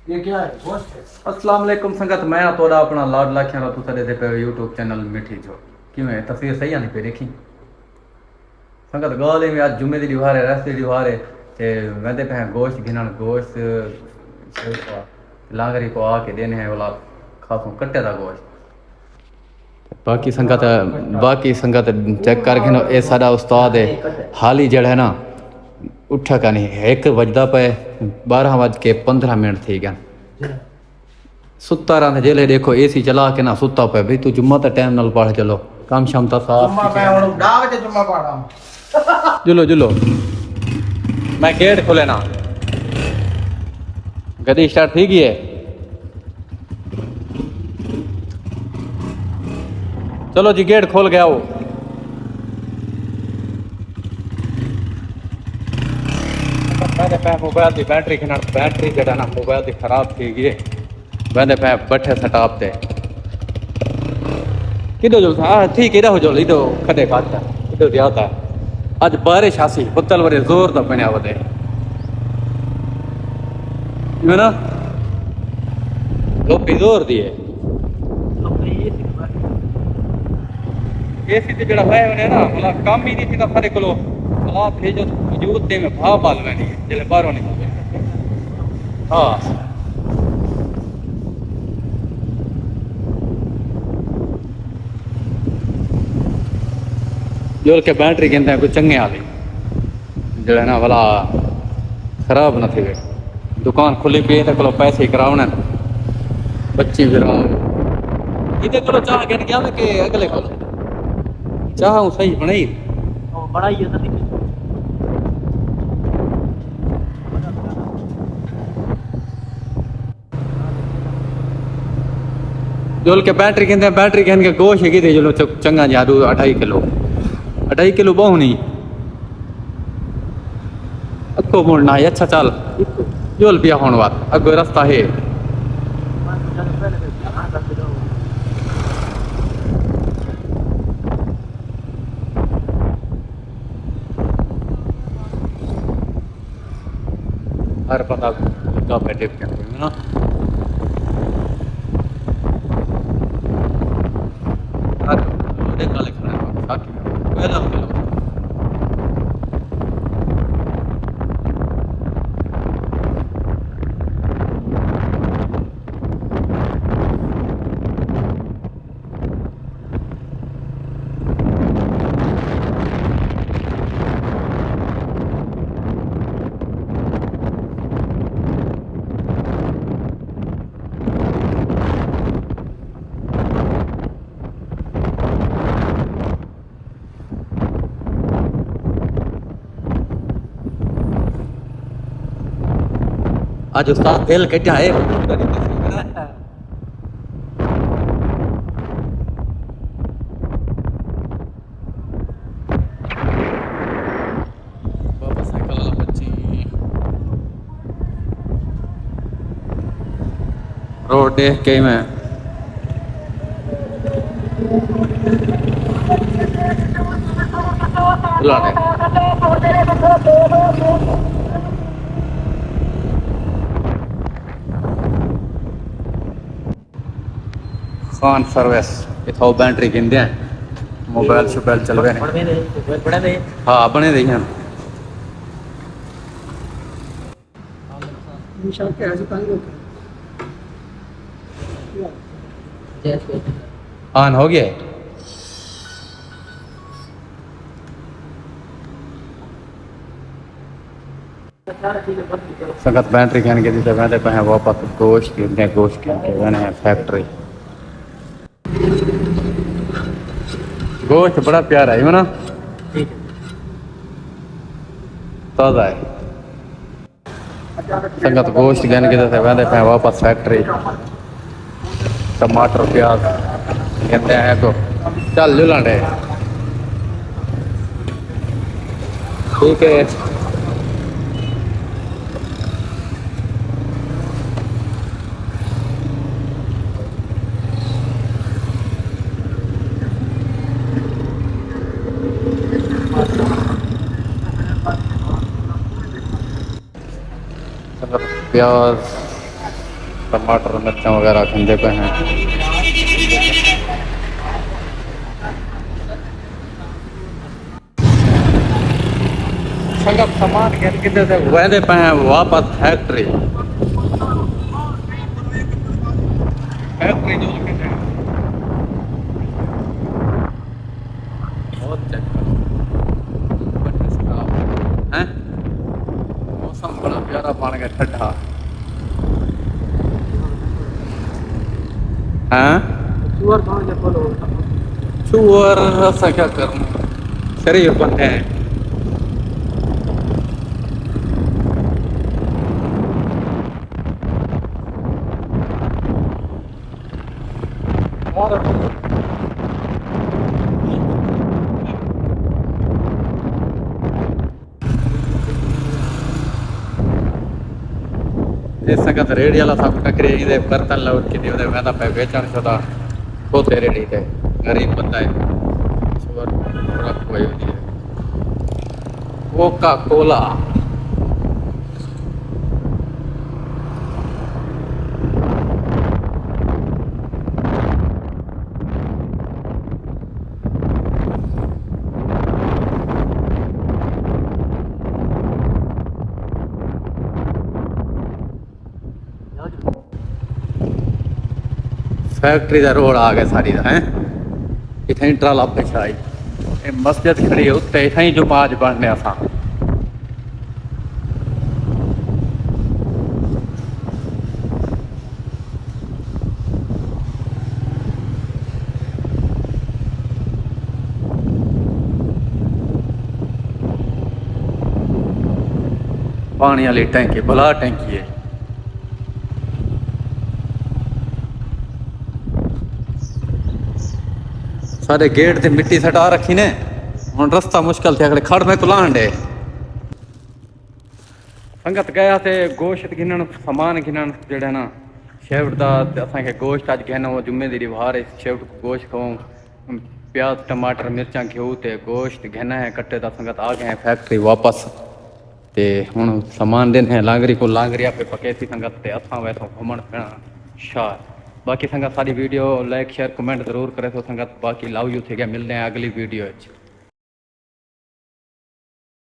ये क्या है गोश्त है? अस्सलाम वालेकुम संगत, मैं थोड़ा अपना लाड लाखियां रा तुसा दे पे यूट्यूब चैनल मिठी जो किवें तस्वीर सही आनी पे देखी संगत गाल में आज जुम्मे दी दीवार है, रस्ते दी दीवार है ते वेंदे पे गोश्त घिनन गोश्त लांगरी को आके देने हैं वाला खासों कट्टे दा गोश्त बाकी संगत चेक करके ना ये साडा उस्ताद है हाल ही जड़ा है ना उठा का नहीं 1 बजदा पे 12:15 थी गया सुता रहा जेले देखो एसी चला के ना सुता पे भाई तू जुम्मा तो टाइम नाल पढ़ चलो काम क्षमता जुम्मा साफ मैं हुन डाव ते जुम्मा पढ़ा जुलो जुलो मैं गेट खोले ना गड्डी स्टार्ट थी गई है चलो जी गेट खोल गया वो मोबाइल की बैटरी बैटरी जड़ा ना मोबाइल की खराब थी गई वेंदे पे बैठे सटाप ते किधर जो हाँ ठीक है हो जो इधो खडे खाता इधो जाता आज बारिश आसी बदल वरे जोर दा पणया वदे ना लोग जोर दिए एसी ते जड़ा है ने ना मतलब काम ही नहीं थी सारे कोलो आप भेजो वजूद दे में भाव पाल लेनी जले बाहरों निकल हाँ जोर के बैटरी कहते हैं कोई चंगे आली जड़ा ना वाला खराब न थी दुकान खुली पी तो को पैसे करावने बच्ची फिर इधर को चाह गिन गया कि अगले को चाह हूँ सही बनाई बड़ा ही है जोल के बैटरी कहन के गोश है थी जो चंगा जादू 2.5 किलो बहु नहीं अक्को मुड़ना है अच्छा चल जोल पिया होने बात अगो रास्ता है हर पता लगा बैठे है ना काले खड़े साकी पहला किलो आज उस्ताद दिल कटा है बाबा साइकिल वाला बच्ची रोड देख के मैं बुलाने फान सर्विस इथो बैटरी गिनते हैं मोबाइल शोबाइल चल रहे हैं हाँ बने दे हैं ऑन हो गया संगत बैटरी कहने के दी मैं पे वापस गोश्त के मैंने फैक्ट्री गोश्त बड़ा प्यारा है ना ताज़ा है संगत गोश्त गन के जैसे वैसे पे वापस फैक्ट्री टमाटर प्याज कहते हैं को चल जुलांडे ठीक है प्याज टमाटर मिर्चा वगैरह खंदे पे हैं। संगत सामान गिन किते से वेंदे पे हैं वापस फैक्ट्री फैक्ट्री जो लगे हैं बहुत चेक करो हैं। मौसम बड़ा प्यारा बन गया ठंडा। हाँ चूर कौन से बोलो चूर ऐसा क्या करूँ शरीर बनते हैं। इस संगत रेड़ी वाला सब टकरे इधे बर्तन लौट के दे मैं पे बेचण छोटा खोते रेड़ी थे गरीब बंदा है सुअर रख कोई नहीं है। कोका कोला फैक्ट्री का रोड आ गया सारी का है। इतना ट्राला पिछा आई मस्जिद खड़ी है उत्ते इतना ही जुमाज बनने असा पानी वाली टैंकी बला टैंकी है। सारे गेट से मिट्टी सटा रखी ने हुन रास्ता मुश्किल थे अगले खड़ में कुलान डे संगत गया थे गोश्त गिनन सामान गिनन जेड़ा ना शेवट दा असा के गोश्त आज कहना वो जुम्मे दी रिवार है शेवट को गोश्त खाऊं प्याज टमाटर मिर्चा घेऊ ते गोश्त घेना है कट्टे दा संगत आ गए हैं फैक्ट्री वापस ते हुन सामान देने हैं लांगरी को लांगरिया पे पके थी संगत ते असा वैसो घुमण फिरण शार। बाकी संगत सारी वीडियो लाइक शेयर कमेंट जरूर करे तो संगत बाकी लव यू थे क्या मिलने हैं अगली वीडियो।